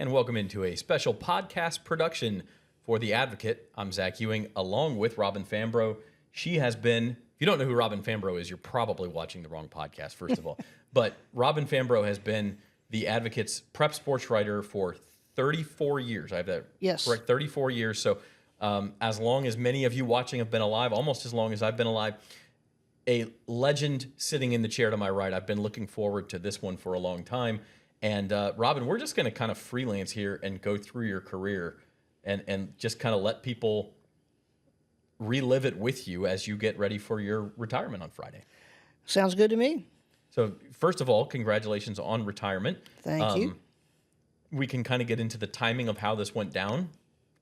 and welcome into a special podcast production for The Advocate. I'm Zach Ewing, along with Robin Fambrough. She has been, if you don't know who Robin Fambrough is, you're probably watching the wrong podcast, first of all. But Robin Fambrough has been The Advocate's prep sports writer for 34 years. I have that correct, 34 years. So as long as many of you watching have been alive, almost as long as I've been alive, a legend sitting in the chair to my right. I've been looking forward to this one for a long time. And Robin, we're just going to kind of freelance here and go through your career and just kind of let people relive it with you as you get ready for your retirement on Friday. Sounds good to me. So first of all, congratulations on retirement. Thank you. We can kind of get into the timing of how this went down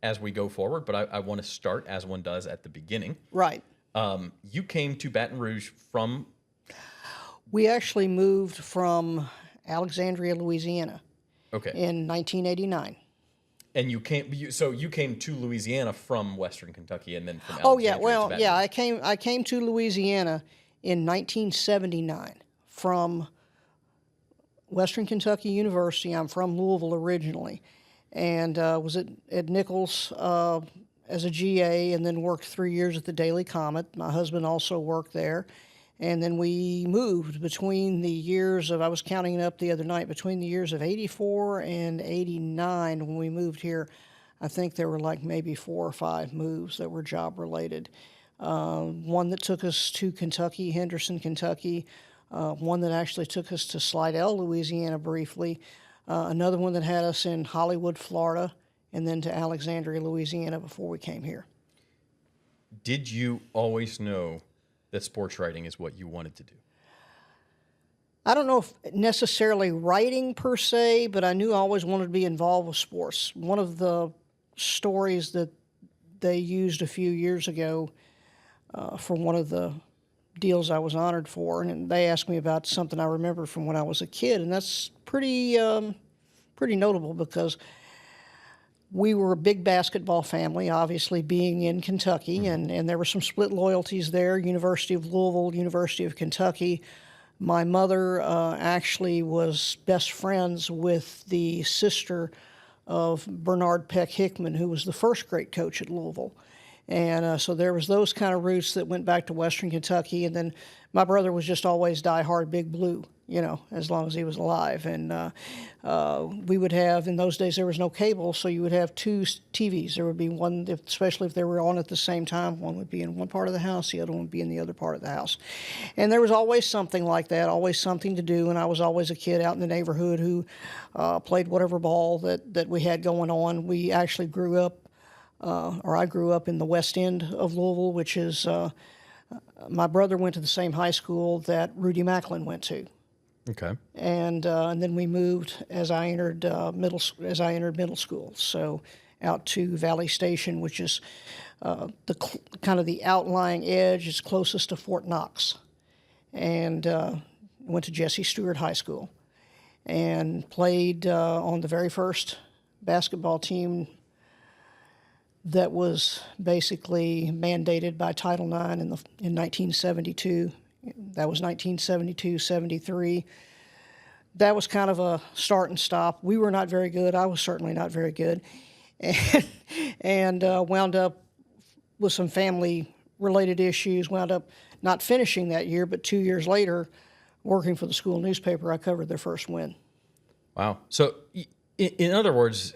as we go forward, but I want to start, as one does, at the beginning. Right. You came to Baton Rouge from... We actually moved from Alexandria, Louisiana. Okay. In 1989. And you came to Louisiana from Western Kentucky, and then from Alexandria. Oh yeah, well, yeah, I came to Louisiana in 1979 from Western Kentucky University. I'm from Louisville originally, and was at Nichols as a GA, and then worked 3 years at the Daily Comet. My husband also worked there. And then we moved between the years of, I was counting it up the other night, between the years of 84 and 89 when we moved here. I think there were like maybe 4 or 5 moves that were job related. One that took us to Kentucky, Henderson, Kentucky. One that actually took us to Slidell, Louisiana briefly. Another one that had us in Hollywood, Florida, and then to Alexandria, Louisiana before we came here. Did you always know that sports writing is what you wanted to do? I don't know if necessarily writing per se, but I knew I always wanted to be involved with sports. One of the stories that they used a few years ago for one of the deals I was honored for, and they asked me about something I remember from when I was a kid, and that's pretty notable because we were a big basketball family, obviously being in Kentucky, and there were some split loyalties there, University of Louisville, University of Kentucky. My mother actually was best friends with the sister of Bernard Peck Hickman, who was the first great coach at Louisville. And so there was those kind of roots that went back to Western Kentucky. And then my brother was just always diehard Big Blue, you know, as long as he was alive. And we would have, in those days there was no cable, so you would have 2 TVs. There would be one, especially if they were on at the same time, one would be in one part of the house, the other one would be in the other part of the house. And there was always something like that, always something to do. And I was always a kid out in the neighborhood who played whatever ball that we had going on. We actually grew up, I grew up in the west end of Louisville, which is, my brother went to the same high school that Rudy Macklin went to. Okay. And then we moved as I entered middle school. So out to Valley Station, which is kind of the outlying edge. It's closest to Fort Knox, and went to Jesse Stewart High School, and played on the very first basketball team that was basically mandated by Title IX in 1972. That was 1972-73. That was kind of a start and stop. We were not very good. I was certainly not very good. And wound up with some family-related issues, wound up not finishing that year, but 2 years later, working for the school newspaper, I covered their first win. Wow. So, in other words,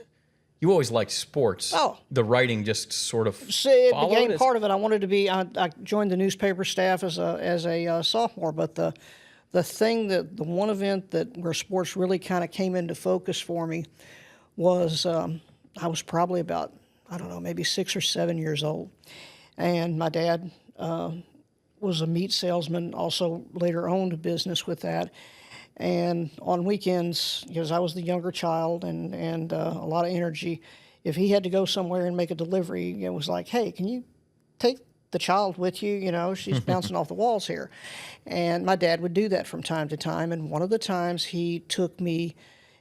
you always liked sports. Oh. The writing just sort of it followed? became part of it. I wanted to be, I joined the newspaper staff as a sophomore, but the one event where sports really kind of came into focus for me was I was probably about, I don't know, maybe 6 or 7 years old. And my dad was a meat salesman, also later owned a business with that. And on weekends, because I was the younger child and a lot of energy, if he had to go somewhere and make a delivery, it was like, hey, can you take the child with you? You know, she's bouncing off the walls here. And my dad would do that from time to time. And one of the times he took me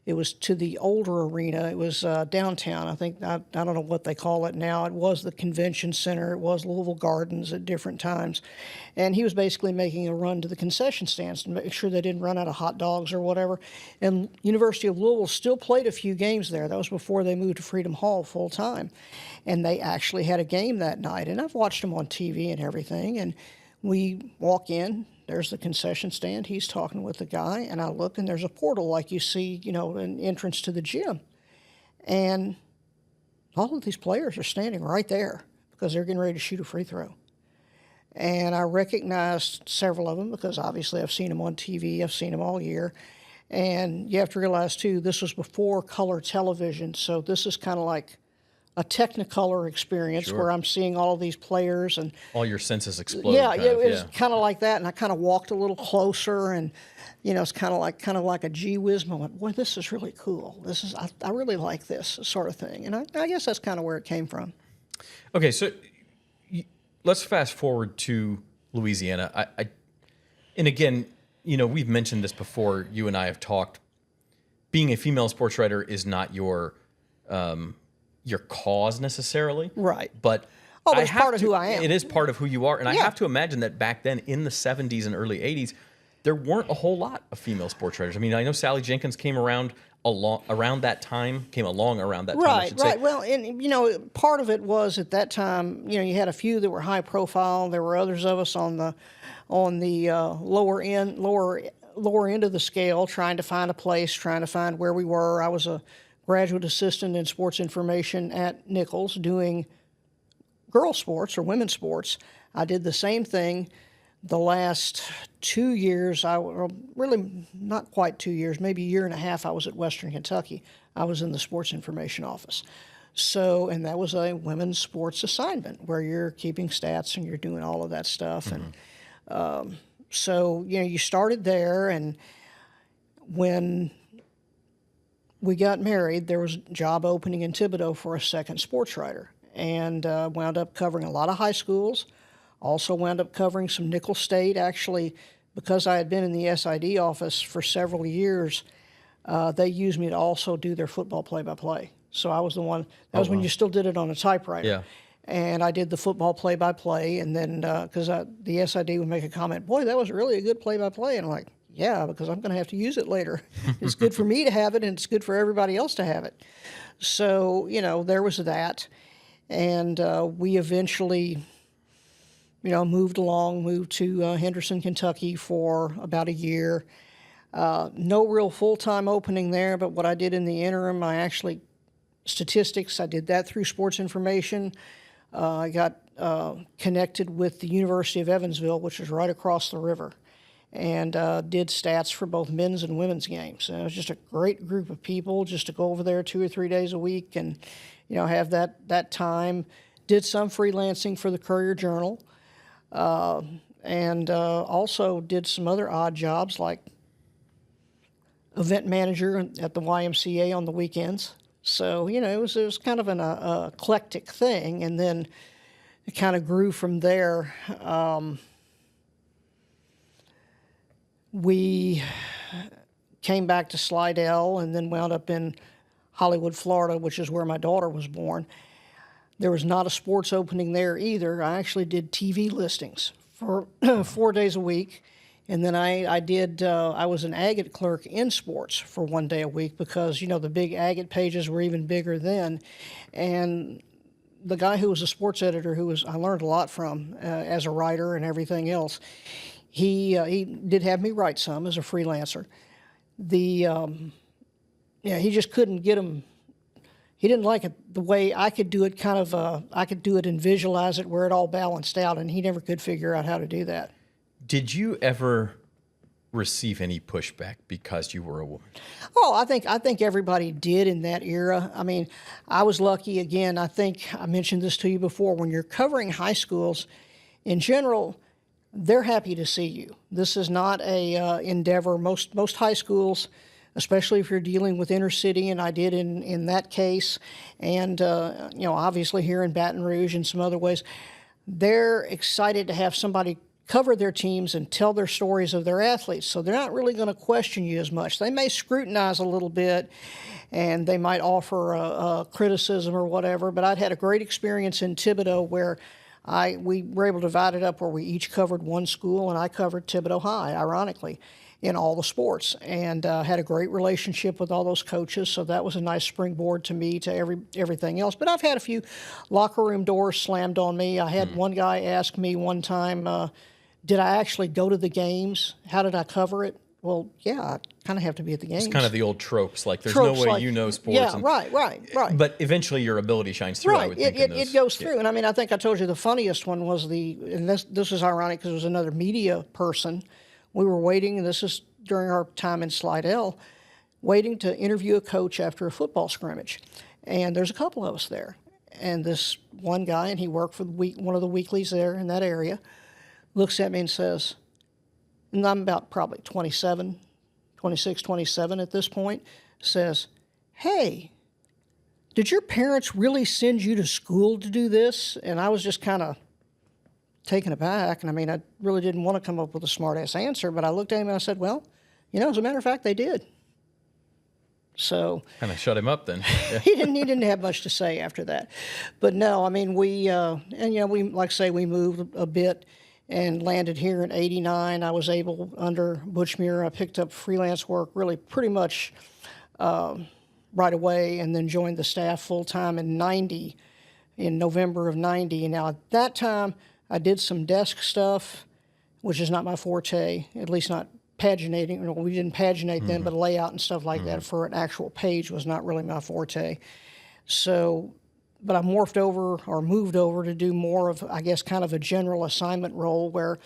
It was to the older arena. It was downtown. I think, I don't know what they call it now. It was the convention center. It was Louisville Gardens at different times. And he was basically making a run to the concession stands to make sure they didn't run out of hot dogs or whatever. And University of Louisville still played a few games there. That was before they moved to Freedom Hall full time. And they actually had a game that night. And I've watched them on TV and everything. And we walk in. There's the concession stand. He's talking with the guy, and I look, and there's a portal like you see, an entrance to the gym. And all of these players are standing right there because they're getting ready to shoot a free throw. And I recognized several of them because obviously I've seen them on TV. I've seen them all year. And you have to realize, too, this was before color television, so this is kind of like a Technicolor experience Sure. where I'm seeing all of these players and All your senses explode. yeah, it was kind of like that. And I kind of walked a little closer, and it's kind of like a gee whiz moment. Boy, this is really cool. I really like this sort of thing. And I guess that's kind of where it came from. Okay, so let's fast forward to Louisiana. And again, we've mentioned this before. You and I have talked. Being a female sports writer is not your cause necessarily. Right. But it's part of who I am. It is part of who you are. And I have to imagine that back then in the 70s and early 80s, there weren't a whole lot of female sports writers. I mean, I know Sally Jenkins came around around that time. Right. Well, and, part of it was at that time, you had a few that were high profile. There were others of us on the lower end of the scale, trying to find a place, trying to find where we were. I was a graduate assistant in sports information at Nichols doing girls sports or women's sports. I did the same thing the last 2 years. Really not quite 2 years, maybe a year and a half. I was at Western Kentucky. I was in the sports information office. So, and that was a women's sports assignment where you're keeping stats and you're doing all of that stuff. Mm-hmm. And so, you started there, and when we got married, there was a job opening in Thibodaux for a second sports writer, and wound up covering a lot of high schools. Also wound up covering some Nicholls State. Actually, because I had been in the SID office for several years, they used me to also do their football play-by-play. So I was the one. That was when you still did it on a typewriter. Yeah. And I did the football play-by-play, and then because the SID would make a comment, boy, that was really a good play-by-play. And I'm like, yeah, because I'm going to have to use it later. It's good for me to have it, and it's good for everybody else to have it. So, there was that. And we eventually, moved to Henderson, Kentucky for about a year. No real full-time opening there, but what I did in the interim, statistics, I did that through sports information. I got connected with the University of Evansville, which is right across the river, and did stats for both men's and women's games. And it was just a great group of people just to go over there 2 or 3 days a week and, have that time. Did some freelancing for the Courier-Journal, and also did some other odd jobs like event manager at the YMCA on the weekends. So, it was kind of an eclectic thing, and then it kind of grew from there. We came back to Slidell and then wound up in Hollywood, Florida, which is where my daughter was born. There was not a sports opening there either. I actually did TV listings for 4 days a week. And then I was an agate clerk in sports for 1 day a week because, the big agate pages were even bigger then. And the guy who was a sports editor, I learned a lot from as a writer and everything else, he did have me write some as a freelancer. He just couldn't get them. He didn't like it the way I could do it. I could do it and visualize it where it all balanced out, and he never could figure out how to do that. Did you ever receive any pushback because you were a woman? Oh, I think everybody did in that era. I mean, I was lucky. Again, I think I mentioned this to you before. When you're covering high schools, in general, they're happy to see you. This is not a endeavor. Most high schools, especially if you're dealing with inner city, and I did in that case, and obviously here in Baton Rouge and some other ways, they're excited to have somebody cover their teams and tell their stories of their athletes. So they're not really going to question you as much. They may scrutinize a little bit, and they might offer a criticism or whatever. But I'd had a great experience in Thibodaux where we were able to divide it up where we each covered one school, and I covered Thibodaux High, ironically, in all the sports, and had a great relationship with all those coaches. So that was a nice springboard to me to everything else. But I've had a few locker room doors slammed on me. I had one guy ask me one time, did I actually go to the games? How did I cover it? Well, yeah, I kind of have to be at the games. It's kind of the old tropes, like there's no way you know sports. Yeah, right. But eventually your ability shines through, I would think. It goes through. And I mean, I think I told you the funniest one was and this is ironic because it was another media person. We were waiting, and this is during our time in Slidell, waiting to interview a coach after a football scrimmage. And there's a couple of us there. And this one guy, and he worked for one of the weeklies there in that area, looks at me and says, and I'm about probably 26, 27 at this point, says, hey, did your parents really send you to school to do this? And I was just kind of taken aback. And I mean, I really didn't want to come up with a smart-ass answer, but I looked at him and I said, well, as a matter of fact, they did. So kind of shut him up then. Yeah. he didn't have much to say after that. But no, I mean, we like I say, we moved a bit and landed here in '89. I was able, under Butch Muir, I picked up freelance work really pretty much right away, and then joined the staff full-time in November of '90. And now at that time, I did some desk stuff, which is not my forte, at least not paginating. We didn't paginate then, but layout and stuff like that for an actual page was not really my forte. So, but I moved over to do more of, I guess, kind of a general assignment role where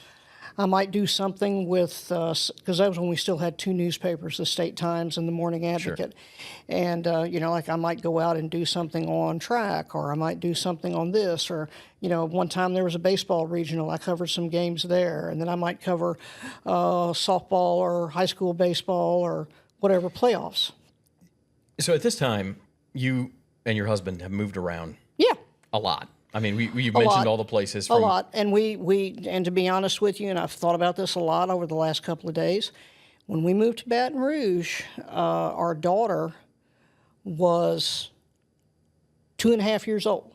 I might do something with, because that was when we still had two newspapers, the State Times and the Morning Advocate. Sure. And, like I might go out and do something on track, or I might do something on this, or, one time there was a baseball regional. I covered some games there, and then I might cover softball or high school baseball or whatever playoffs. So at this time, you and your husband have moved around. Yeah. A lot. I mean, you mentioned all the places. A lot. And and to be honest with you, and I've thought about this a lot over the last couple of days, when we moved to Baton Rouge, our daughter was 2.5 years old.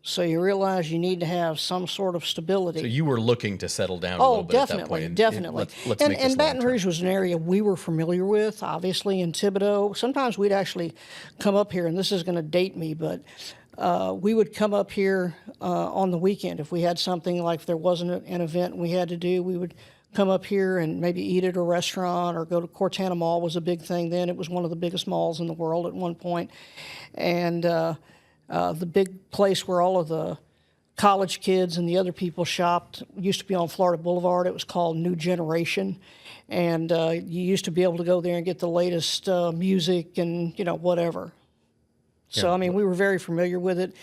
So you realize you need to have some sort of stability. So you were looking to settle down a little bit at that point. Definitely. And Baton Rouge was an area we were familiar with, obviously, in Thibodaux. Sometimes we'd actually come up here, and this is going to date me, but we would come up here on the weekend. If we had something, like if there wasn't an event we had to do, we would come up here and maybe eat at a restaurant or go to Cortana Mall. Was a big thing then. It was one of the biggest malls in the world at one point. And the big place where all of the college kids and the other people shopped used to be on Florida Boulevard. It was called New Generation. And you used to be able to go there and get the latest music and, whatever. So, yeah. I mean, we were very familiar with it,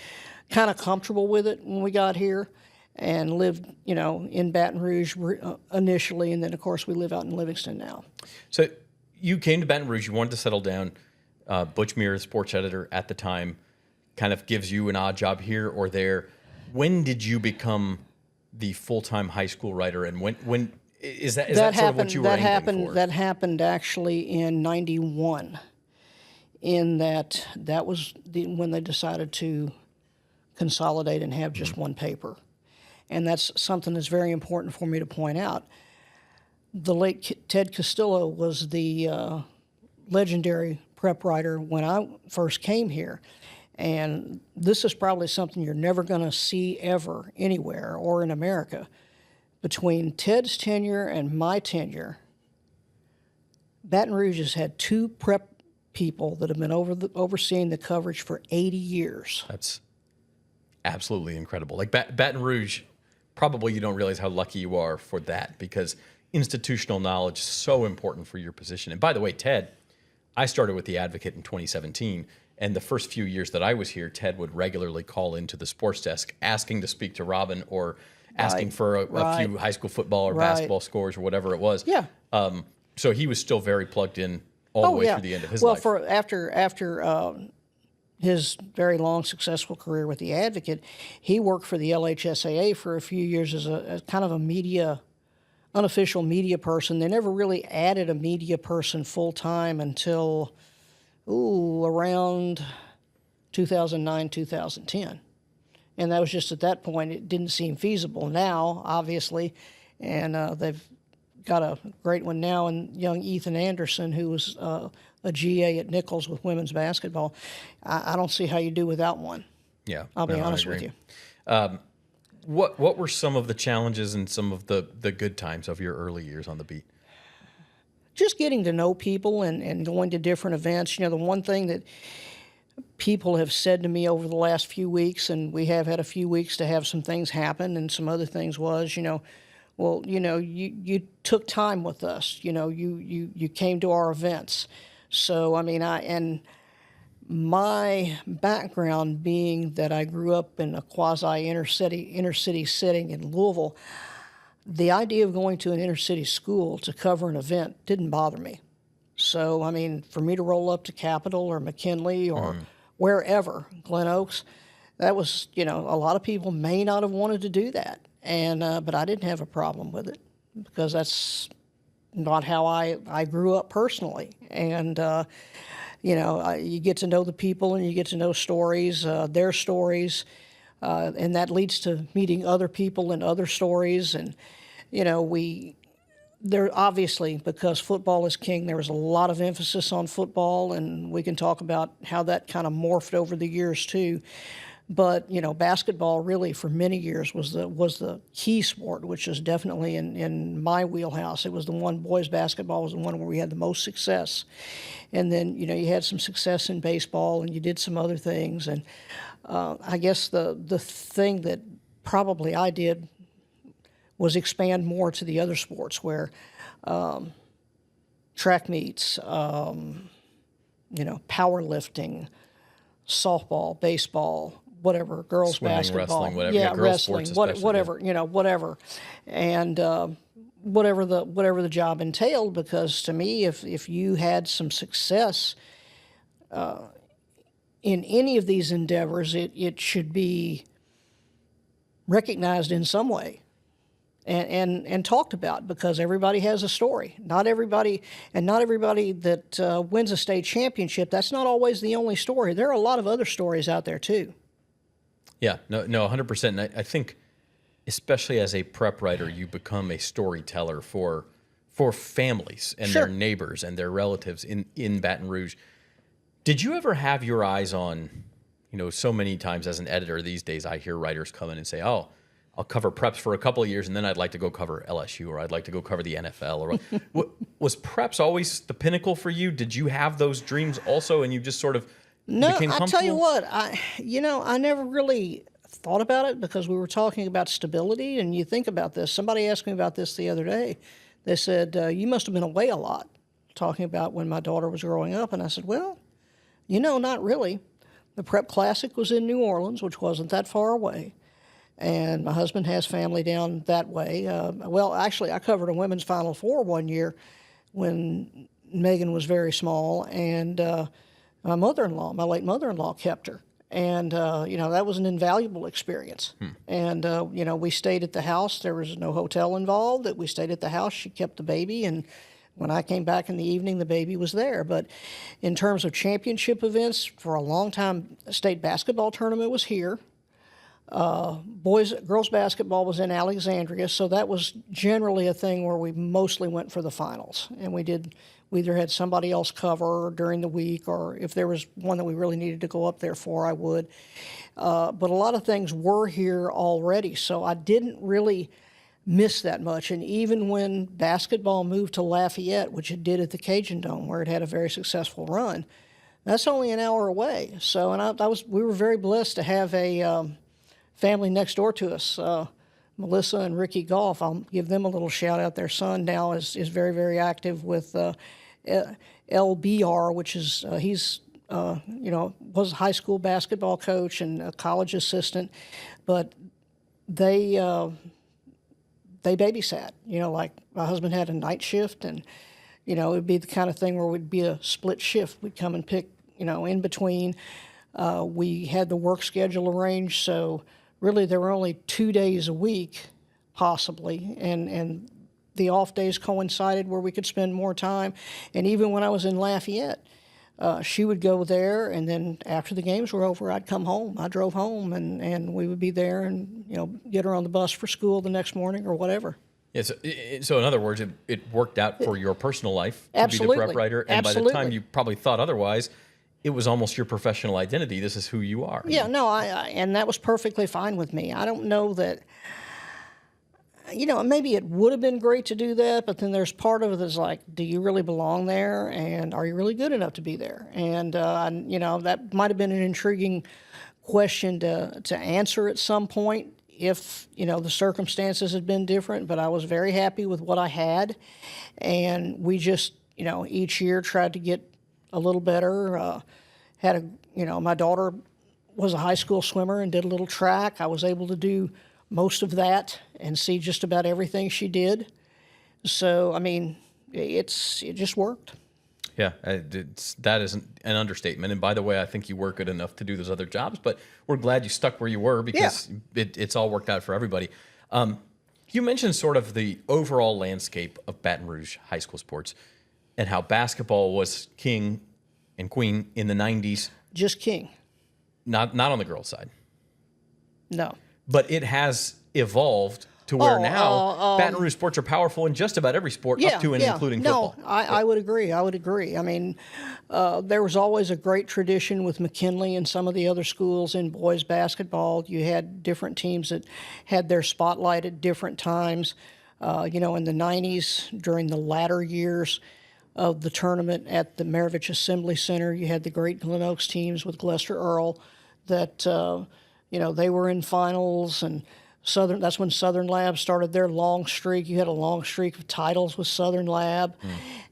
kind of comfortable with it when we got here, and lived, in Baton Rouge initially. And then, of course, we live out in Livingston now. So you came to Baton Rouge. You wanted to settle down. Butch Muir, the sports editor at the time, kind of gives you an odd job here or there. When did you become the full-time high school writer? And when is that sort of what you were aiming for? That happened actually in '91. In that was when they decided to consolidate and have just one paper. And that's something that's very important for me to point out. The late Ted Castillo was the legendary prep writer when I first came here. And this is probably something you're never going to see ever anywhere or in America. Between Ted's tenure and my tenure, Baton Rouge has had two prep people that have been overseeing the coverage for 80 years. That's absolutely incredible. Like Baton Rouge, probably you don't realize how lucky you are for that, because institutional knowledge is so important for your position. And by the way, Ted, I started with the Advocate in 2017, and the first few years that I was here, Ted would regularly call into the sports desk asking to speak to Robin, or asking for a few high school football or basketball scores or whatever it was. Yeah. So he was still very plugged in all the way through the end of his life. Well, after his very long, successful career with the Advocate, he worked for the LHSAA for a few years as a kind of a unofficial media person. They never really added a media person full time until, around 2009, 2010. And that was just at that point, it didn't seem feasible. Now, obviously, and they've got a great one now in young Ethan Anderson, who was a GA at Nichols with women's basketball. I don't see how you do without one. Yeah, I'll be honest with you. What were some of the challenges and some of the good times of your early years on the beat? Just getting to know people and going to different events. The one thing that people have said to me over the last few weeks, and we have had a few weeks to have some things happen, and some other things was, well, you took time with us. You came to our events. So, and my background being that I grew up in a quasi inner city setting in Louisville, the idea of going to an inner city school to cover an event didn't bother me. So, for me to roll up to Capitol or McKinley or wherever, Glen Oaks, that was, a lot of people may not have wanted to do that. And but I didn't have a problem with it because that's not how I grew up personally. And, you get to know the people and you get to know stories, their stories, and that leads to meeting other people and other stories. And, there obviously, because football is king, there was a lot of emphasis on football, and we can talk about how that kind of morphed over the years too. But basketball really for many years was the key sport, which is definitely in my wheelhouse. It was the one. Boys basketball was the one where we had the most success, and then you had some success in baseball, and you did some other things. And I guess the thing that probably I did was expand more to the other sports, where track meets, powerlifting, softball, baseball, whatever, girls Swimming, basketball, wrestling, whatever. Yeah, girls wrestling, sports whatever, whatever, and whatever the job entailed. Because to me, if you had some success in any of these endeavors, it should be recognized in some way. And talked about, because everybody has a story. Not everybody that wins a state championship, that's not always the only story. There are a lot of other stories out there too. Yeah, no, 100%. And I think, especially as a prep writer, you become a storyteller for families and their neighbors and their relatives in Baton Rouge. Did you ever have your eyes on, so many times as an editor these days, I hear writers come in and say, oh, I'll cover preps for a couple of years, and then I'd like to go cover LSU, or I'd like to go cover the NFL. Or was preps always the pinnacle for you? Did you have those dreams also, and you just sort of became comfortable? No, I tell you what, I never really thought about it, because we were talking about stability, and you think about this. Somebody asked me about this the other day. They said, you must have been away a lot, talking about when my daughter was growing up. And I said, well, not really. The Prep Classic was in New Orleans, which wasn't that far away. And my husband has family down that way. Well, actually, I covered a women's Final Four one year when Megan was very small, and my late mother-in-law, kept her. And, that was an invaluable experience. And, we stayed at the house. There was no hotel involved. We stayed at the house. She kept the baby, and when I came back in the evening, the baby was there. But in terms of championship events, for a long time, the state basketball tournament was here. Girls basketball was in Alexandria, so that was generally a thing where we mostly went for the finals. And we either had somebody else cover during the week, or if there was one that we really needed to go up there for, I would. But a lot of things were here already, so I didn't really miss that much. And even when basketball moved to Lafayette, which it did at the Cajun Dome, where it had a very successful run, that's only an hour away. So, and we were very blessed to have a family next door to us, Melissa and Ricky Goff. I'll give them a little shout out. Their son now is very, very active with LBR, which is he's was a high school basketball coach and a college assistant, but they babysat. Like my husband had a night shift, and it would be the kind of thing where we'd be a split shift. We'd come and pick in between. We had the work schedule arranged, so really there were only 2 days a week, possibly, and the off days coincided where we could spend more time. And even when I was in Lafayette, she would go there, and then after the games were over, I'd come home. I drove home, and we would be there and, get her on the bus for school the next morning or whatever. Yeah, so in other words, it worked out for your personal life to Absolutely. be the prep writer, and Absolutely. by the time you probably thought otherwise, it was almost your professional identity. This is who you are. Yeah, no, and that was perfectly fine with me. I don't know that, maybe it would have been great to do that, but then there's part of it that's like, do you really belong there, and are you really good enough to be there? And that might have been an intriguing question to answer at some point if the circumstances had been different. But I was very happy with what I had, and we just each year tried to get a little better. My daughter was a high school swimmer and did a little track. I was able to do most of that and see just about everything she did. So, it just worked. Yeah, that isn't an understatement. And by the way, I think you were good enough to do those other jobs, but we're glad you stuck where you were because it's all worked out for everybody. You mentioned sort of the overall landscape of Baton Rouge high school sports and how basketball was king and queen in the 90s. Just king. Not on the girls' side. No. But it has evolved to where now Baton Rouge sports are powerful in just about every sport, up to and including football. No, I would agree. I would agree. There was always a great tradition with McKinley and some of the other schools in boys basketball. You had different teams that had their spotlight at different times. In the 90s, during the latter years of the tournament at the Maravich Assembly Center, you had the great Glen Oaks teams with Lester Earl that, they were in finals, and that's when Southern Lab started their long streak. You had a long streak of titles with Southern Lab,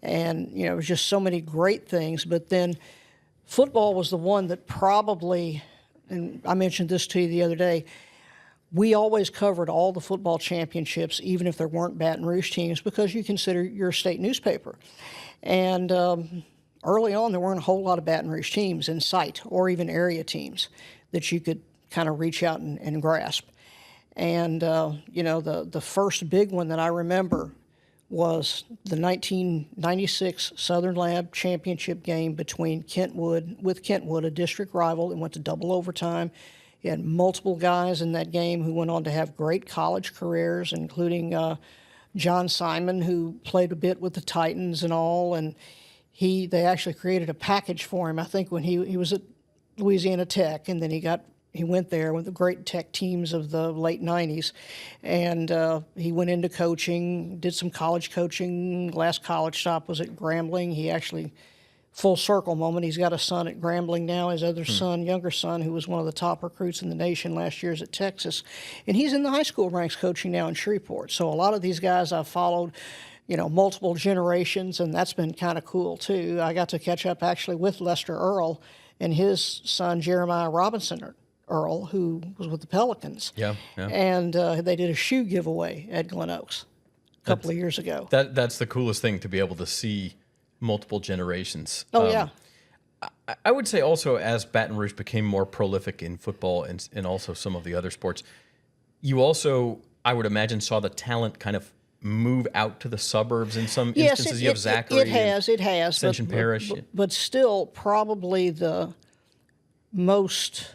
and it was just so many great things. But then football was the one that probably, and I mentioned this to you the other day, we always covered all the football championships, even if there weren't Baton Rouge teams, because you consider your state newspaper. And early on, there weren't a whole lot of Baton Rouge teams in sight, or even area teams that you could kind of reach out and grasp. And, the first big one that I remember was the 1996 Southern Lab championship game between Kentwood, a district rival. It went to double overtime. You had multiple guys in that game who went on to have great college careers, including John Simon, who played a bit with the Titans and all. And they actually created a package for him, I think, when he was at Louisiana Tech, and then he went there with the great Tech teams of the late 90s, and he went into coaching, did some college coaching. Last college stop was at Grambling. He actually, full circle moment, he's got a son at Grambling now. His other son, younger son, who was one of the top recruits in the nation last year, is at Texas. And he's in the high school ranks coaching now in Shreveport. So a lot of these guys I've followed, multiple generations, and that's been kind of cool too. I got to catch up actually with Lester Earl and his son, Jeremiah Robinson Earl, who was with the Pelicans. Yeah. And they did a shoe giveaway at Glen Oaks a couple of years ago. That's the coolest thing, to be able to see multiple generations. Oh, yeah. I would say also, as Baton Rouge became more prolific in football and also some of the other sports, you also, I would imagine, saw the talent kind of move out to the suburbs in some instances. You have Zachary. It has. Ascension Parish. But still, probably the most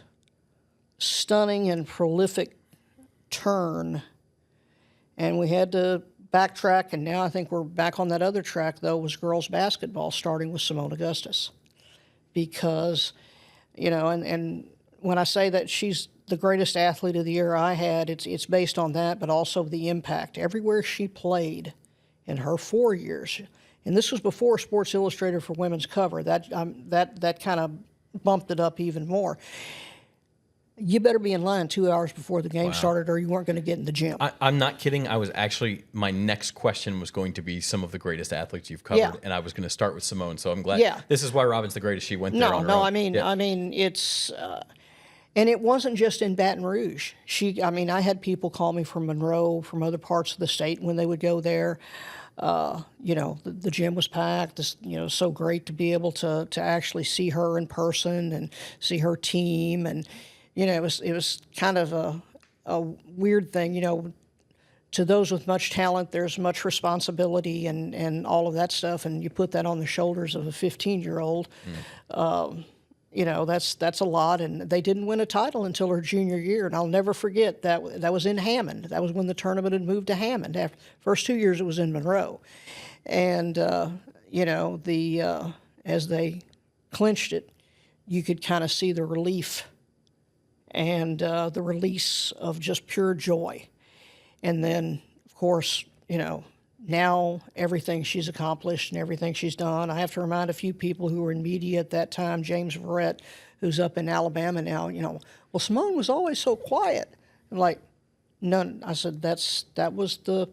stunning and prolific turn, and we had to backtrack, and now I think we're back on that other track, though, was girls basketball, starting with Simone Augustus. Because, and when I say that she's the greatest athlete of the year I had, it's based on that, but also the impact. Everywhere she played in her 4 years, and this was before Sports Illustrated for Women's cover, that kind of bumped it up even more. You better be in line 2 hours before the game started, or you weren't going to get in the gym. I'm not kidding. My next question was going to be some of the greatest athletes you've covered, and I was going to start with Simone. So I'm glad. Yeah. This is why Robin's the greatest. She went there on her own. I mean, it's, and it wasn't just in Baton Rouge. I had people call me from Monroe, from other parts of the state when they would go there. The gym was packed. So great to be able to actually see her in person and see her team, and it was kind of a weird thing. To those with much talent, there's much responsibility and all of that stuff, and you put that on the shoulders of a 15-year-old. That's a lot, and they didn't win a title until her junior year, and I'll never forget that was in Hammond. That was when the tournament had moved to Hammond. After first 2 years, it was in Monroe, and as they clinched it, you could kind of see the relief and the release of just pure joy. And then, of course, now everything she's accomplished and everything she's done. I have to remind a few people who were in media at that time, James Verrett, who's up in Alabama now, well, Simone was always so quiet. I'm like, no, I said, that was the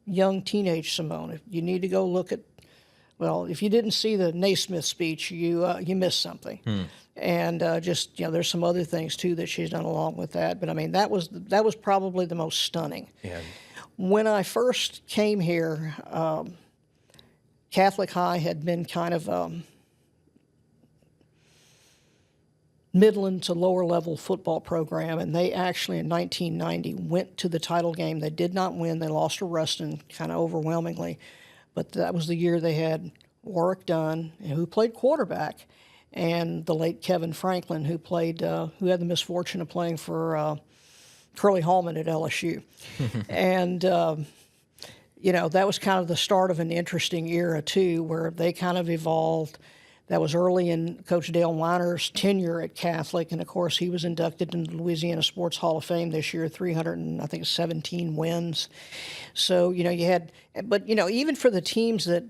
young teenage Simone. If you need to go look at, well, if you didn't see the Naismith speech, you missed something. And there's some other things too that she's done along with that. But I mean, that was probably the most stunning. Yeah. When I first came here, Catholic High had been kind of Midland to lower level football program, and they actually in 1990 went to the title game. They did not win. They lost to Ruston kind of overwhelmingly, but that was the year they had Warwick Dunn, who played quarterback, and the late Kevin Franklin, who had the misfortune of playing for Curly Hallman at LSU. And, that was kind of the start of an interesting era, too, where they kind of evolved. That was early in Coach Dale Weiner's tenure at Catholic, and, of course, he was inducted into the Louisiana Sports Hall of Fame this year, 317 wins. So, you had, but, even for the teams that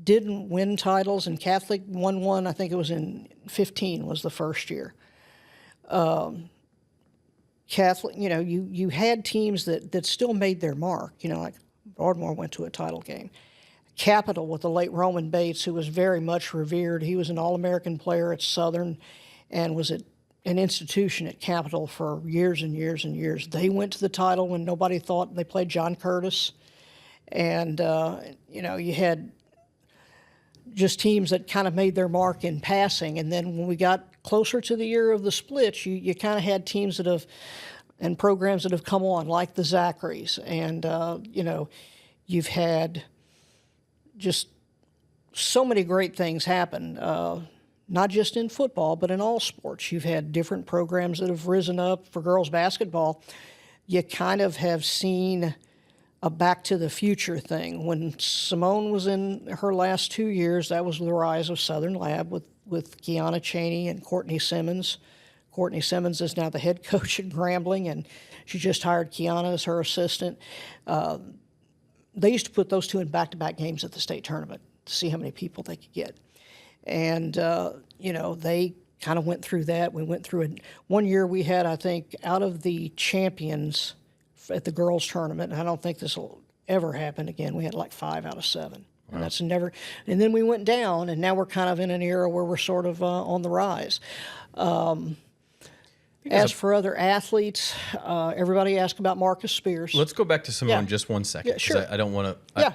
didn't win titles, and Catholic won one, I think it was in 15 was the first year. Catholic, you had teams that still made their mark, like Broadmoor went to a title game. Capital with the late Roman Bates, who was very much revered. He was an All-American player at Southern and was at an institution at Capital for years and years and years. They went to the title when nobody thought. They played John Curtis. And, you had just teams that kind of made their mark in passing. And then when we got closer to the year of the splits, you kind of had teams and programs that have come on, like the Zacharys. And, you've had just so many great things happen, not just in football, but in all sports. You've had different programs that have risen up. For girls basketball, you kind of have seen a back to the future thing. When Simone was in her last 2 years, that was the rise of Southern Lab with Kiana Chaney and Courtney Simmons. Courtney Simmons is now the head coach at Grambling, and she just hired Kiana as her assistant. They used to put those two in back-to-back games at the state tournament to see how many people they could get. And, they kind of went through that. We went through it. One year we had, I think, out of the champions at the girls' tournament, and I don't think this will ever happen again, we had like 5 out of 7. Wow. And that's never. And then we went down, and now we're kind of in an era where we're sort of on the rise. As for other athletes, everybody asked about Marcus Spears. Let's go back to Simone just 1 second. Yeah, sure. I don't want to. Yeah.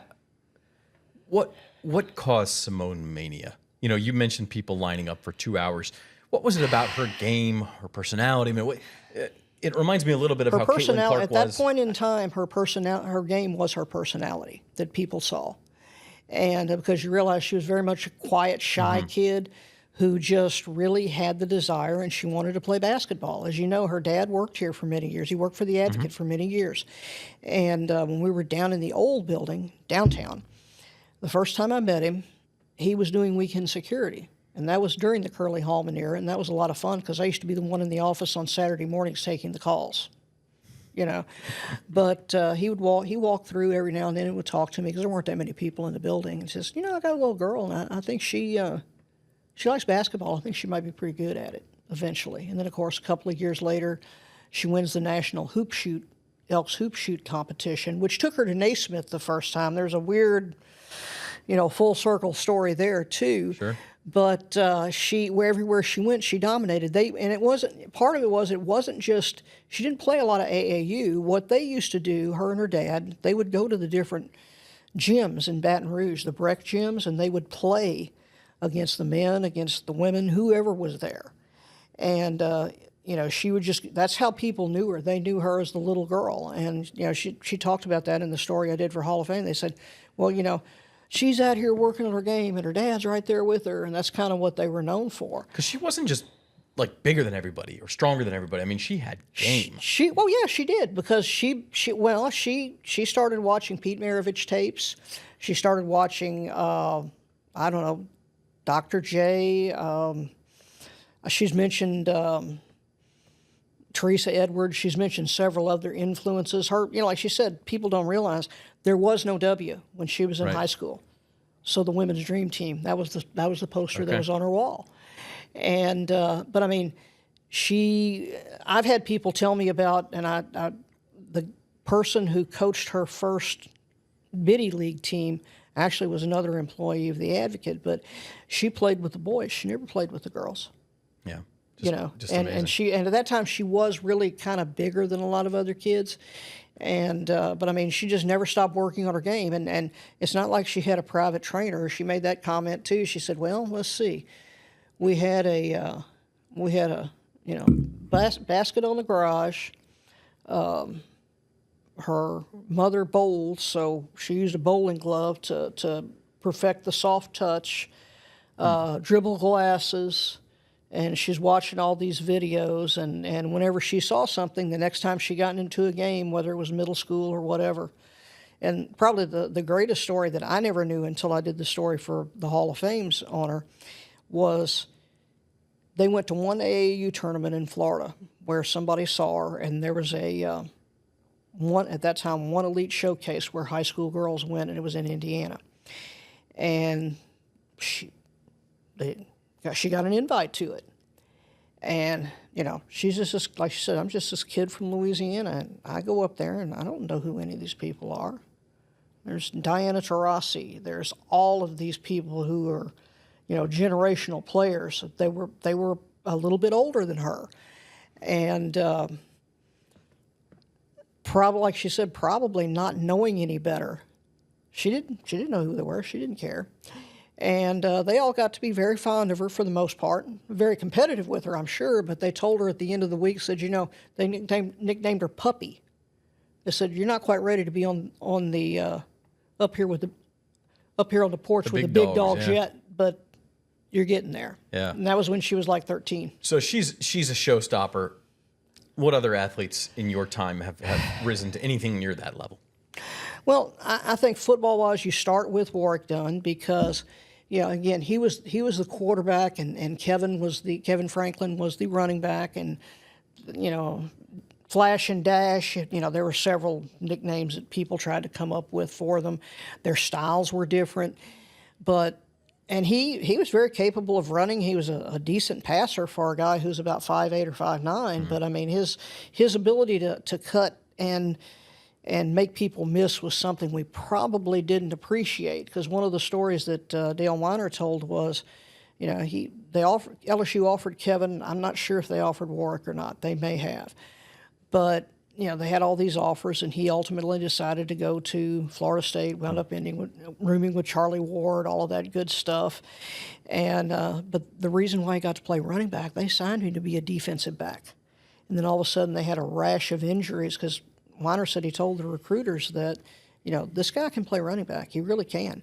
What caused Simone mania? You mentioned people lining up for 2 hours. What was it about her game, her personality? I mean, it reminds me a little bit of how Caitlin Clark was. At that point in time, her game was her personality that people saw. And because you realize she was very much a quiet, shy kid who just really had the desire, and she wanted to play basketball. As you know, her dad worked here for many years. He worked for the Advocate for many years. And when we were down in the old building, downtown, the first time I met him, he was doing weekend security. And that was during the Curly Hallman era, and that was a lot of fun because I used to be the one in the office on Saturday mornings taking the calls, But he walked through every now and then and would talk to me because there weren't that many people in the building. And says, I got a little girl, and I think she likes basketball. I think she might be pretty good at it eventually. And then, of course, a couple of years later, she wins the national Elks hoop shoot competition, which took her to Naismith the first time. There's a weird, full circle story there too. Sure. But everywhere she went, she dominated. It wasn't just, she didn't play a lot of AAU. What they used to do, her and her dad, they would go to the different gyms in Baton Rouge, the Breck gyms, and they would play against the men, against the women, whoever was there. And, she would that's how people knew her. They knew her as the little girl. And, she talked about that in the story I did for Hall of Fame. They said, well, she's out here working on her game and her dad's right there with her. And that's kind of what they were known for. Because she wasn't just like bigger than everybody or stronger than everybody. I mean, she had game. She did, because she started watching Pete Maravich tapes. She started watching, Dr. J. She's mentioned Teresa Edwards. She's mentioned several other influences. Her, like she said, people don't realize there was no W when she was in high school. So the Women's Dream Team, that was the poster that was on her wall. And but I mean, I've had people tell me about, and the person who coached her first Biddy League team actually was another employee of the Advocate, but she played with the boys. She never played with the girls. Yeah. Just amazing. And at that time she was really kind of bigger than a lot of other kids. And but I mean, she just never stopped working on her game. And it's not like she had a private trainer. She made that comment too. She said, "Well, let's see. We had a basket on the garage. Her mother bowled, so she used a bowling glove to perfect the soft touch, dribble glasses." And she's watching all these videos, and whenever she saw something, the next time she got into a game, whether it was middle school or whatever. And probably the greatest story that I never knew until I did the story for the Hall of Fame's on her was they went to one AAU tournament in Florida where somebody saw her, and there was one elite showcase where high school girls went, and it was in Indiana. And she got an invite to it. And, she's just like she said, I'm just this kid from Louisiana, and I go up there, and I don't know who any of these people are. There's Diana Taurasi. There's all of these people who are, generational players. They were a little bit older than her. And probably, like she said, probably not knowing any better. She didn't know who they were. She didn't care. And they all got to be very fond of her for the most part, very competitive with her, I'm sure, but they told her at the end of the week, said, they nicknamed her Puppy. They said, "You're not quite ready to be on the up here on the porch with the big dogs yet, but you're getting there." Yeah. And that was when she was like 13. So she's a showstopper. What other athletes in your time have risen to anything near that level? Well, I think football-wise, you start with Warwick Dunn because, again, he was the quarterback, and Kevin Franklin was the running back, and Flash and Dash. There were several nicknames that people tried to come up with for them. Their styles were different, and he was very capable of running. He was a decent passer for a guy who's about 5'8" or 5'9". Mm-hmm. But I mean, his ability to cut and make people miss was something we probably didn't appreciate, because one of the stories that Dale Weiner told was, LSU offered Kevin. I'm not sure if they offered Warwick or not. They may have, but they had all these offers, and he ultimately decided to go to Florida State. Wound up rooming with Charlie Ward, all of that good stuff, and but the reason why he got to play running back, they signed him to be a defensive back, and then all of a sudden they had a rash of injuries because Weiner said he told the recruiters that, this guy can play running back. He really can.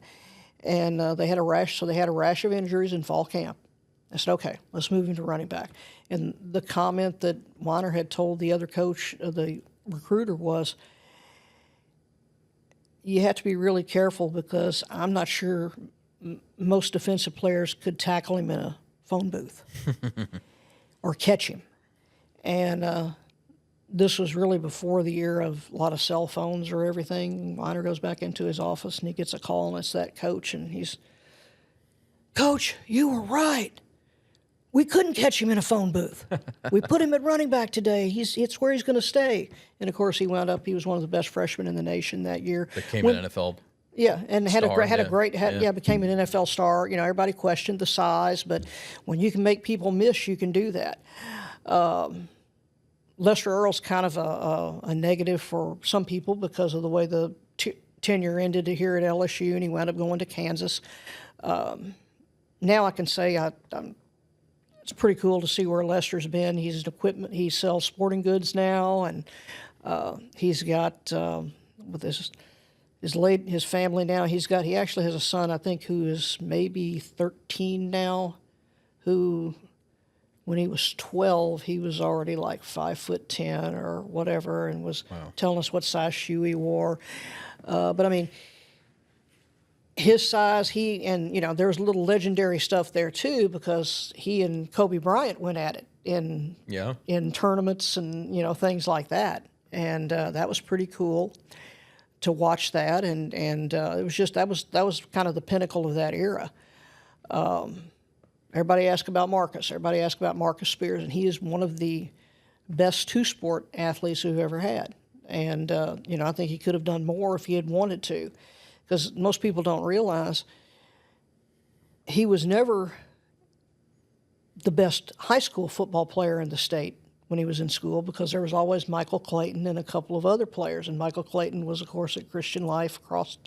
And they had a rash of injuries in fall camp. I said, okay, let's move him to running back. And the comment that Weiner had told the other coach, the recruiter, was, you have to be really careful because I'm not sure most defensive players could tackle him in a phone booth or catch him. And this was really before the era of a lot of cell phones or everything. Weiner goes back into his office, and he gets a call, and it's that coach, and he's, "Coach, you were right. We couldn't catch him in a phone booth. We put him at running back today. It's where he's going to stay." And, of course, he was one of the best freshmen in the nation that year. Became an NFL Yeah, and star, became an NFL star. Everybody questioned the size, but when you can make people miss, you can do that. Lester Earl's kind of a negative for some people because of the way the tenure ended here at LSU, and he wound up going to Kansas. Now I can say it's pretty cool to see where Lester's been. He's an equipment. He sells sporting goods now, and he's got with his family now. He actually has a son, I think, who is maybe 13 now, who when he was 12, he was already like 5'10" or whatever, and was telling us what size shoe he wore. But I mean, his size, there's a little legendary stuff there too, because he and Kobe Bryant went at it in tournaments and things like that, and that was pretty cool to watch that, and it was just that was kind of the pinnacle of that era. Everybody asked about Marcus. Everybody asked about Marcus Spears, and he is one of the best two-sport athletes we've ever had. And I think he could have done more if he had wanted to, because most people don't realize he was never the best high school football player in the state when he was in school, because there was always Michael Clayton and a couple of other players. And Michael Clayton was, of course, at Christian Life across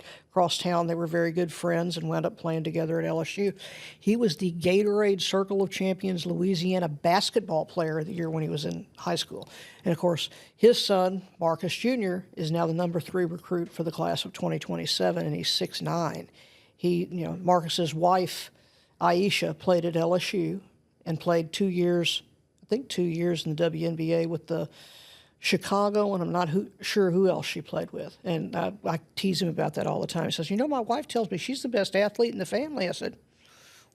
town. They were very good friends and wound up playing together at LSU. He was the Gatorade Circle of Champions Louisiana basketball player of the year when he was in high school. And, of course, his son, Marcus Jr., is now the number 3 recruit for the class of 2027, and he's 6'9". Marcus's wife, Aisha, played at LSU and played 2 years in the WNBA with the Chicago, and I'm not sure who else she played with. And I tease him about that all the time. He says, my wife tells me she's the best athlete in the family. I said,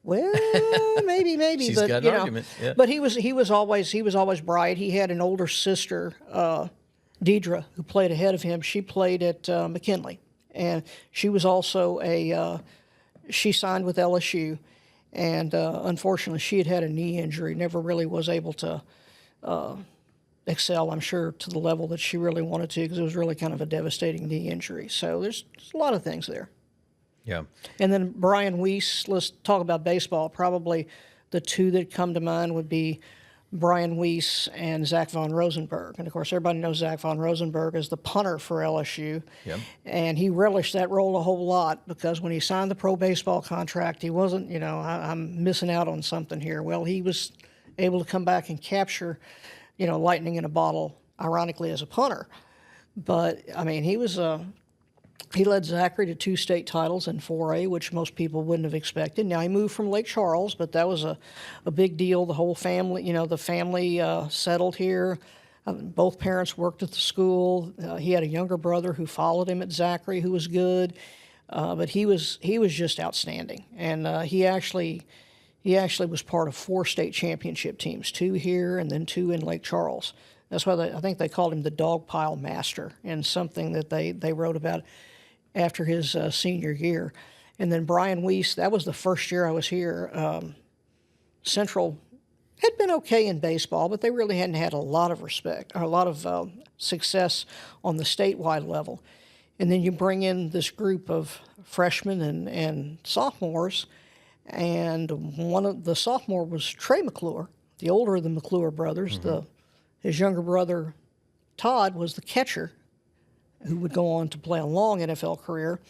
well, maybe. She's but, got an argument. Yeah. But he was always bright. He had an older sister, Deidre, who played ahead of him. She played at McKinley, and she was also she signed with LSU. And unfortunately, she had a knee injury, never really was able to excel, I'm sure, to the level that she really wanted to, because it was really kind of a devastating knee injury. So there's a lot of things there. Yeah. And then Brian Weiss, let's talk about baseball. Probably the two that come to mind would be Brian Weiss and Zach von Rosenberg. And, of course, everybody knows Zach von Rosenberg as the punter for LSU. Yep. And he relished that role a whole lot, because when he signed the pro baseball contract, he wasn't, I'm missing out on something here. Well, he was able to come back and capture, lightning in a bottle, ironically, as a punter. But, I mean, he led Zachary to 2 state titles in 4A, which most people wouldn't have expected. Now, he moved from Lake Charles, but that was a big deal. The whole family, the family settled here. Both parents worked at the school. He had a younger brother who followed him at Zachary, who was good. But he was just outstanding. And he actually was part of 4 state championship teams, 2 here and then 2 in Lake Charles. That's why I think they called him the dog pile master, and something that they wrote about after his senior year. And then Brian Weiss, that was the first year I was here. Central had been okay in baseball, but they really hadn't had a lot of success on the statewide level. And then you bring in this group of freshmen and sophomores, and one of the sophomore was Trey McClure, the older of the McClure brothers. Mm-hmm. His younger brother, Todd, was the catcher, who would go on to play a long NFL career.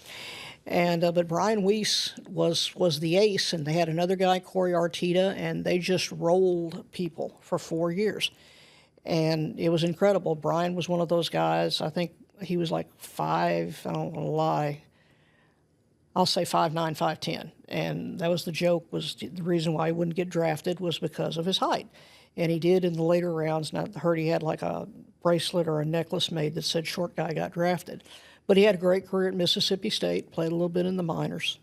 And but Brian Weiss was the ace, and they had another guy, Corey Arteta, and they just rolled people for 4 years. And it was incredible. Brian was one of those guys, I think he was like 5, I don't want to lie, I'll say 5'9", 5'10". And that was the joke, was the reason why he wouldn't get drafted was because of his height. And he did in the later rounds, and I heard he had like a bracelet or a necklace made that said short guy got drafted. But he had a great career at Mississippi State, played a little bit in the minors,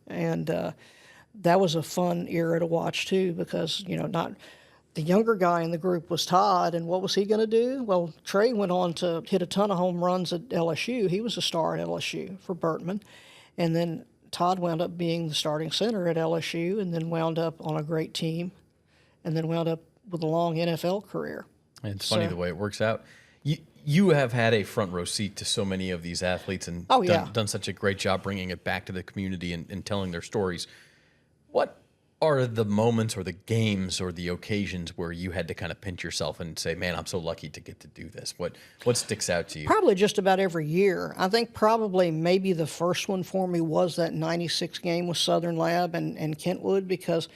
and that was a fun era to watch too, because, not the younger guy in the group was Todd, and what was he going to do? Well, Trey went on to hit a ton of home runs at LSU. He was a star at LSU for Bertman. And then Todd wound up being the starting center at LSU, and then wound up on a great team, and then wound up with a long NFL career. It's funny the way it works out. You have had a front row seat to so many of these athletes, and done such a great job bringing it back to the community and telling their stories. What are the moments or the games or the occasions where you had to kind of pinch yourself and say, man, I'm so lucky to get to do this? What sticks out to you? Probably just about every year. I think probably maybe the first one for me was that 96 game with Southern Lab and Kentwood, because,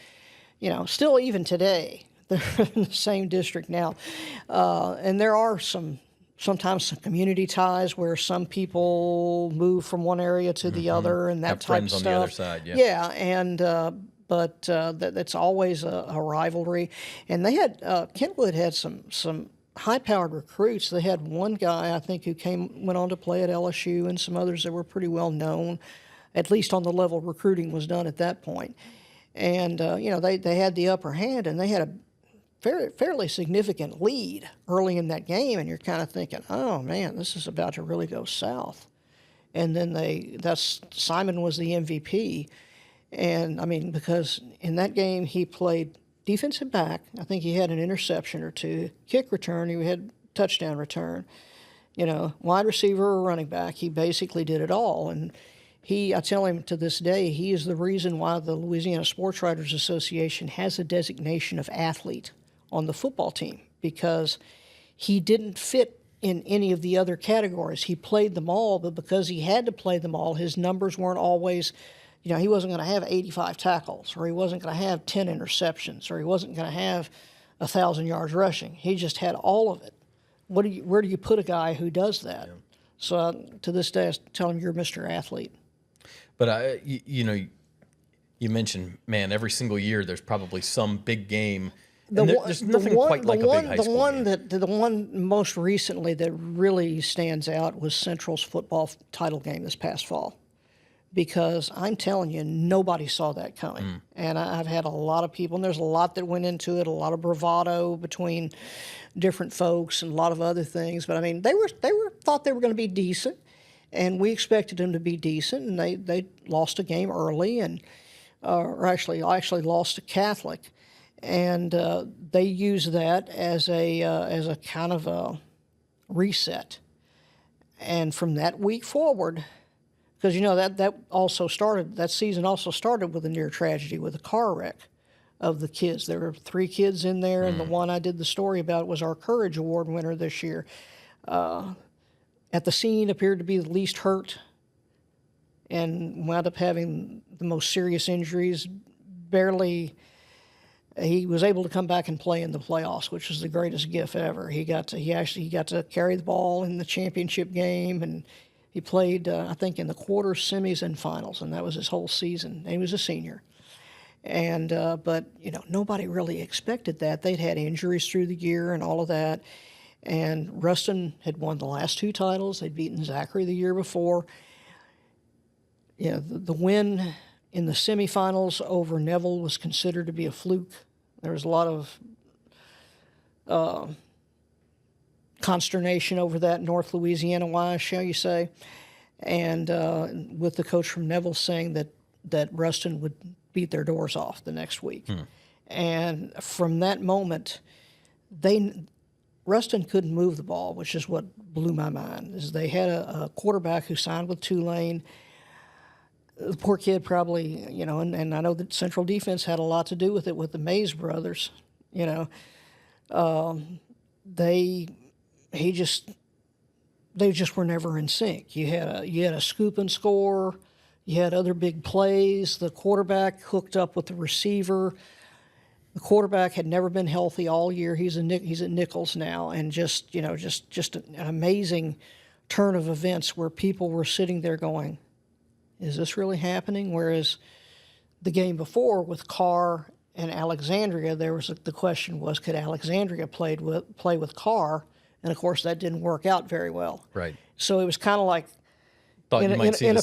still even today, they're in the same district now. And there are sometimes some community ties where some people move from one area to the other and that Have type of friends on stuff. the other side, yeah. Yeah, and but that's always a rivalry. And they had Kentwood had some high-powered recruits. They had one guy, I think, who went on to play at LSU, and some others that were pretty well known, at least on the level recruiting was done at that point. And they had the upper hand, and they had a fairly significant lead early in that game, and you're kind of thinking, oh man, this is about to really go south. And then Simon was the MVP. And I mean, because in that game he played defensive back. I think he had an interception or two, kick return, he had touchdown return, wide receiver or running back. He basically did it all. And I tell him to this day, he is the reason why the Louisiana Sportswriters Association has a designation of athlete on the football team, because he didn't fit in any of the other categories. He played them all, but because he had to play them all, his numbers weren't always, he wasn't going to have 85 tackles, or he wasn't going to have 10 interceptions, or he wasn't going to have 1,000 yards rushing. He just had all of it. Where do you put a guy who does that? Yeah. So to this day, I tell him, you're Mr. Athlete. But you mentioned, man, every single year there's probably some big game. There's nothing quite like a big high school game. The one most recently that really stands out was Central's football title game this past fall, because I'm telling you, nobody saw that coming. And I've had a lot of people, and there's a lot that went into it, a lot of bravado between different folks and a lot of other things. But I mean, they thought they were going to be decent, and we expected them to be decent, and they lost a game early, and or actually lost to Catholic. And they use that as a kind of a reset. And from that week forward, because that season also started with a near tragedy with a car wreck of the kids. There were 3 kids in there, and the one I did the story about was our Courage Award winner this year. At the scene, appeared to be the least hurt, and wound up having the most serious injuries. He was able to come back and play in the playoffs, which was the greatest gift ever. He got to carry the ball in the championship game, and he played, I think, in the quarters, semis, and finals, and that was his whole season. And he was a senior. And but nobody really expected that. They'd had injuries through the year and all of that. And Ruston had won the last 2 titles. They'd beaten Zachary the year before. The win in the semifinals over Neville was considered to be a fluke. There was a lot of consternation over that, North Louisiana-wise, shall you say, and with the coach from Neville saying that Ruston would beat their doors off the next week. And from that moment, Ruston couldn't move the ball, which is what blew my mind. Is they had a quarterback who signed with Tulane. The poor kid probably, and I know that Central defense had a lot to do with it with the Mays brothers. They just were never in sync. You had a scoop and score. You had other big plays. The quarterback hooked up with the receiver. The quarterback had never been healthy all year. He's at Nichols now, and just an amazing turn of events where people were sitting there going, is this really happening? Whereas the game before with Carr and Alexandria, the question was, could Alexandria play with Carr? And of course, that didn't work out very well. Right. So it was kind of like in a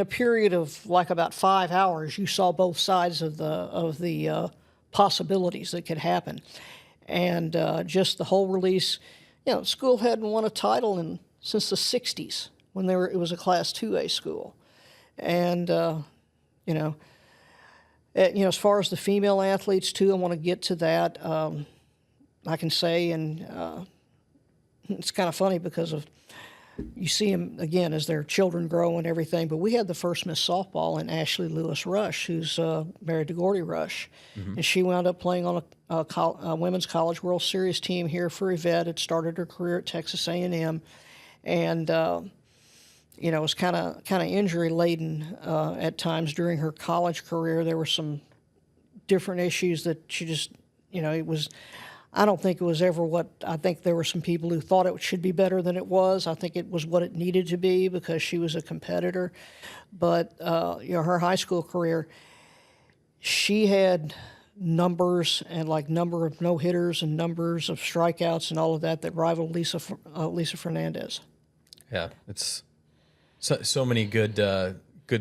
period of like about 5 hours, you saw both sides of the possibilities that could happen, and just the whole release. The school hadn't won a title since the '60s. When it was a Class 2A school. And, as far as the female athletes, too, I want to get to that. I can say, and it's kind of funny because of you see them again as their children grow and everything. But we had the first Miss Softball in Ashley Lewis Rush, who's married to Gordy Rush, and she wound up playing on a women's college World Series team here for Yvette. It started her career at Texas A&M, and it was kind of injury laden at times during her college career. There were some different issues that she just, it was. I don't think it was ever what I think. There were some people who thought it should be better than it was. I think it was what it needed to be because she was a competitor. But her high school career, she had numbers and number of no hitters and numbers of strikeouts and all of that rivaled Lisa Fernandez. Yeah, it's so many good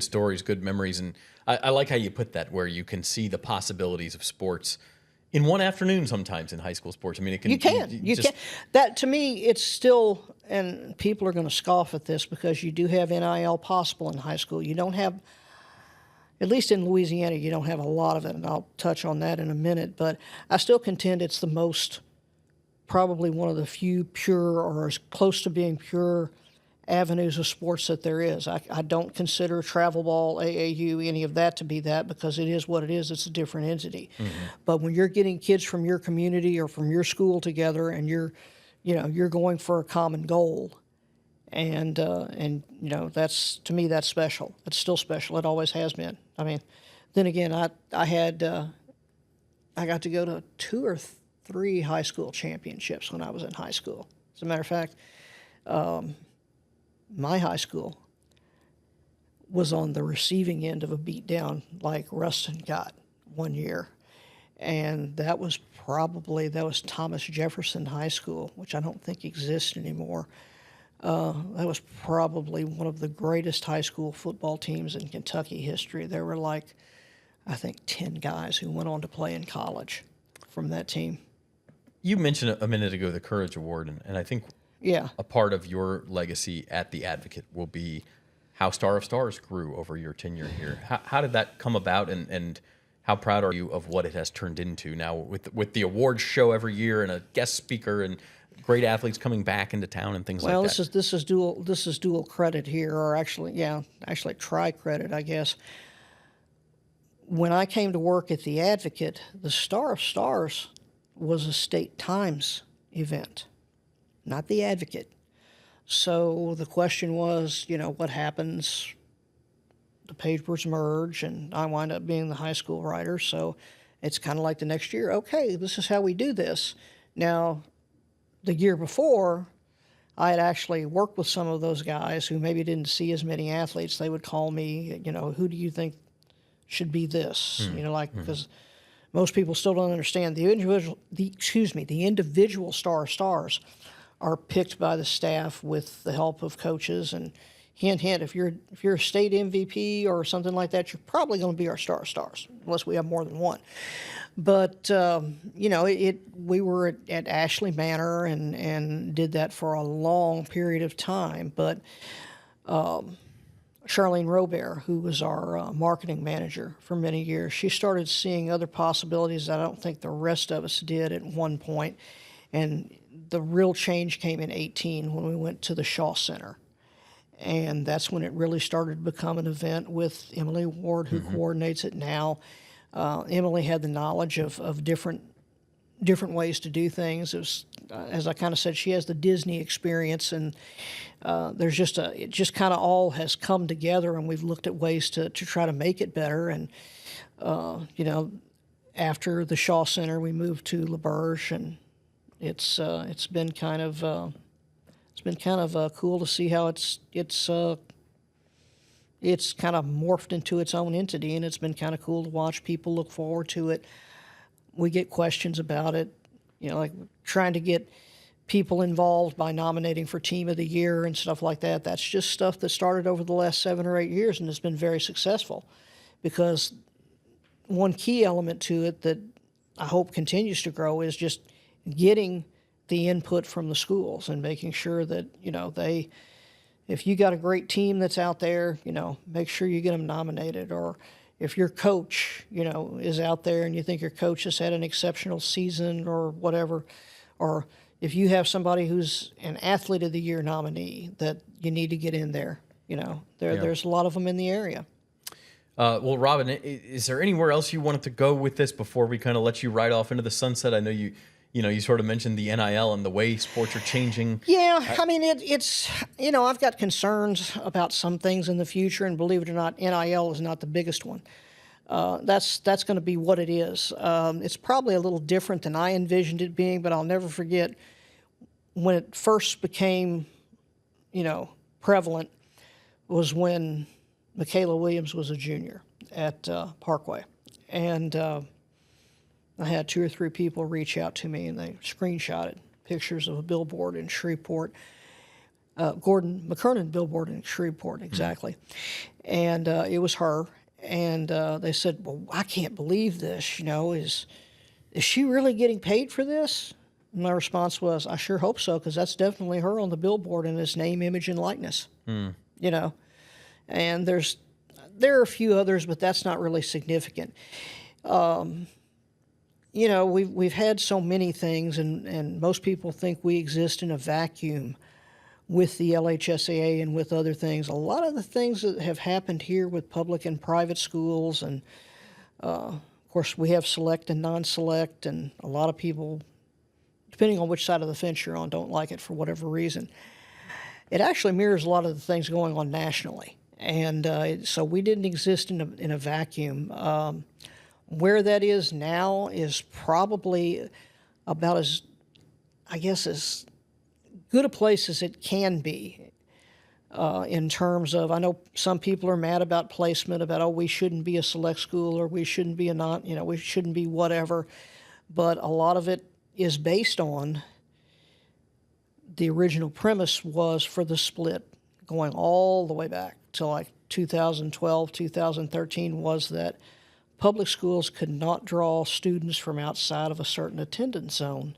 stories, good memories, and I like how you put that, where you can see the possibilities of sports in one afternoon sometimes in high school sports. I mean, you can. That, to me, it's still, and people are going to scoff at this because you do have NIL possible in high school. You don't have, at least in Louisiana, you don't have a lot of it, and I'll touch on that in a minute. But I still contend it's the most, probably one of the few pure or as close to being pure avenues of sports that there is. I don't consider travel ball, AAU, any of that to be that, because it is what it is. It's a different entity. Mm-hmm. But when you're getting kids from your community or from your school together, and you're going for a common goal, and that's, to me, that's special. It's still special. It always has been. I mean, then again, I got to go to 2 or 3 high school championships when I was in high school. As a matter of fact, my high school was on the receiving end of a beatdown like Ruston got one year. And that was Thomas Jefferson High School, which I don't think exists anymore. That was probably one of the greatest high school football teams in Kentucky history. There were I think 10 guys who went on to play in college from that team. You mentioned a minute ago the Courage Award, and I think a part of your legacy at the Advocate will be how Star of Stars grew over your tenure here. How did that come about, and how proud are you of what it has turned into now with the awards show every year and a guest speaker and great athletes coming back into town and things like that? Well, this is dual credit here, or actually tri credit, I guess. When I came to work at the Advocate, the Star of Stars was a State Times event, not the Advocate. So the question was, what happens? The papers merge, and I wind up being the high school writer. So it's kind of like the next year, okay, this is how we do this. Now, the year before, I had actually worked with some of those guys who maybe didn't see as many athletes. They would call me, who do you think should be this? Because most people still don't understand the individual Star of Stars are picked by the staff with the help of coaches, and hint, if you're a state MVP or something like that, you're probably going to be our Star of Stars, unless we have more than one. But we were at Ashley Manor and did that for a long period of time. But Charlene Robert, who was our marketing manager for many years, she started seeing other possibilities that I don't think the rest of us did at one point. And the real change came in 2018 when we went to the Shaw Center. And that's when it really started to become an event with Emily Ward, who coordinates it now. Emily had the knowledge of different ways to do things. It was, as I kind of said, she has the Disney experience, and it just kind of all has come together, and we've looked at ways to try to make it better. And after the Shaw Center, we moved to LaBerge, and it's been kind of cool to see how it's kind of morphed into its own entity, and it's been kind of cool to watch people look forward to it. We get questions about it, like trying to get people involved by nominating for Team of the Year and stuff like that. That's just stuff that started over the last 7 or 8 years, and it's been very successful, because one key element to it that I hope continues to grow is just getting the input from the schools and making sure that, if you got a great team that's out there, make sure you get them nominated. Or if your coach, is out there and you think your coach has had an exceptional season or whatever, or if you have somebody who's an Athlete of the Year nominee, that you need to get in there. There's a lot of them in the area. Well, Robin, is there anywhere else you wanted to go with this before we kind of let you ride off into the sunset? I know you sort of mentioned the NIL and the way sports are changing. Yeah, it's I've got concerns about some things in the future, and believe it or not, NIL is not the biggest one. That's going to be what it is. It's probably a little different than I envisioned it being, but I'll never forget when it first became, prevalent, was when Michaela Williams was a junior at Parkway. And I had 2 or 3 people reach out to me, and they screenshotted pictures of a billboard in Shreveport, Gordon McKernan billboard in Shreveport, exactly. And it was her. And they said, well, I can't believe this, is she really getting paid for this? And my response was, I sure hope so, because that's definitely her on the billboard, and it's name, image, and likeness. And there are a few others, but that's not really significant. We've had so many things, and most people think we exist in a vacuum with the LHSAA and with other things. A lot of the things that have happened here with public and private schools, and of course we have select and non-select, and a lot of people, depending on which side of the fence you're on, don't like it for whatever reason. It actually mirrors a lot of the things going on nationally. And so we didn't exist in a vacuum. Where that is now is probably about as good a place as it can be in terms of, I know some people are mad about placement, about, we shouldn't be a select school, or we shouldn't be we shouldn't be whatever. But a lot of it is based on the original premise was for the split going all the way back to like 2012, 2013, was that public schools could not draw students from outside of a certain attendance zone,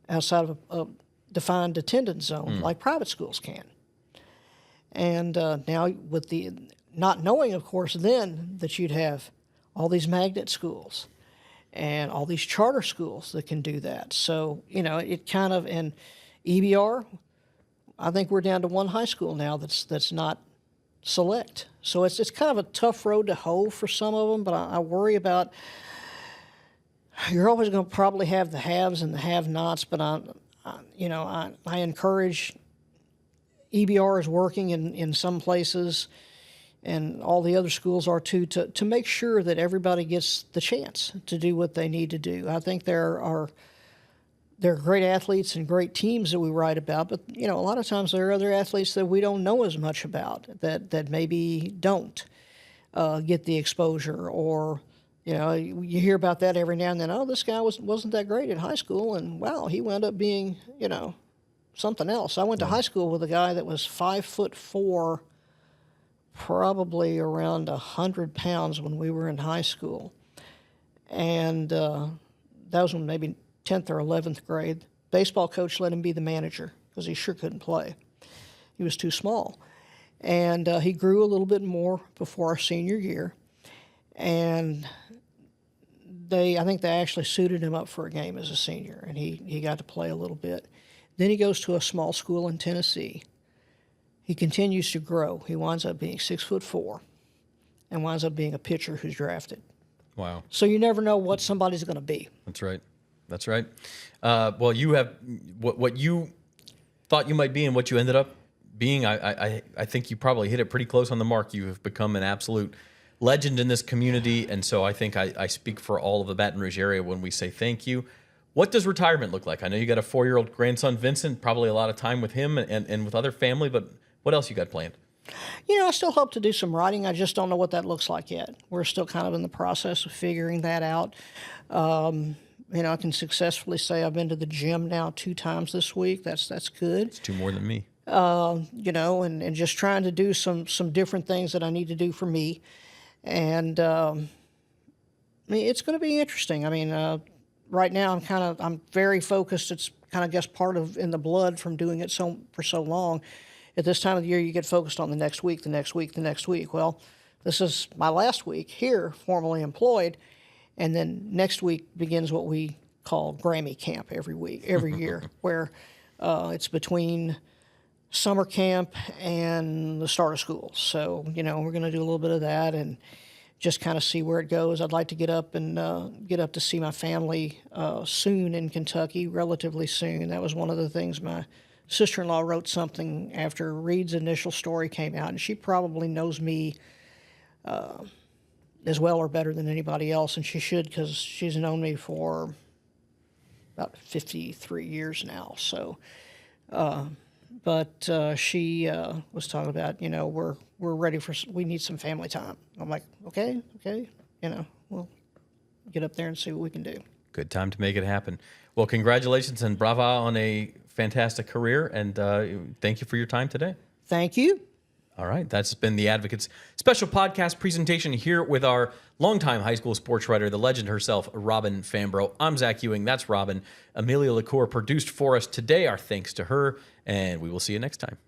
outside of a defined attendance zone, like private schools can. And now with the not knowing, of course, then that you'd have all these magnet schools and all these charter schools that can do that. So, it kind of, and EBR, I think we're down to one high school now that's not select. So it's kind of a tough road to hoe for some of them, but I worry about, you're always going to probably have the haves and the have-nots, but I encourage, EBR is working in some places, and all the other schools are too, to make sure that everybody gets the chance to do what they need to do. I think there are great athletes and great teams that we write about, but a lot of times there are other athletes that we don't know as much about, that maybe don't get the exposure, or you hear about that every now and then. Oh, this guy wasn't that great in high school, and wow, he wound up being something else. I went to high school with a guy that was 5'4", probably around 100 pounds when we were in high school, and that was when maybe 10th or 11th grade. Baseball coach let him be the manager because he sure couldn't play. He was too small. And he grew a little bit more before our senior year. And I think they actually suited him up for a game as a senior, and he got to play a little bit. Then he goes to a small school in Tennessee. He continues to grow. He winds up being 6'4", and winds up being a pitcher who's drafted. Wow. So you never know what somebody's going to be. That's right. That's right. Well, you have what you thought you might be and what you ended up being. I think you probably hit it pretty close on the mark. You have become an absolute legend in this community, and so I think I speak for all of the Baton Rouge area when we say thank you. What does retirement look like? I know you got a 4-year-old grandson, Vincent, probably a lot of time with him and with other family, but what else you got planned? I still hope to do some writing. I just don't know what that looks like yet. We're still kind of in the process of figuring that out. I can successfully say I've been to the gym now 2 times this week. That's good. It's 2 more than me. And just trying to do some different things that I need to do for me. And it's going to be interesting. Right now I'm very focused. It's kind of just part of in the blood from doing it for so long. At this time of the year, you get focused on the next week, the next week, the next week. Well, this is my last week here, formally employed. And then next week begins what we called Grammy Camp every year, where it's between summer camp and the start of school. So, we're going to do a little bit of that and just kind of see where it goes. I'd like to get up to see my family soon in Kentucky, relatively soon. That was one of the things my sister-in-law wrote something after Reed's initial story came out, and she probably knows me as well or better than anybody else, and she should, because she's known me for about 53 years now. So, but she was talking about, we're ready we need some family time. I'm like, okay, we'll get up there and see what we can do. Good time to make it happen. Well, congratulations and brava on a fantastic career, and thank you for your time today. Thank you. All right, that's been the Advocate's special podcast presentation here with our longtime high school sports writer, the legend herself, Robin Fambrough. I'm Zach Ewing. That's Robin. Amelia LaCour produced for us today. Our thanks to her, and we will see you next time.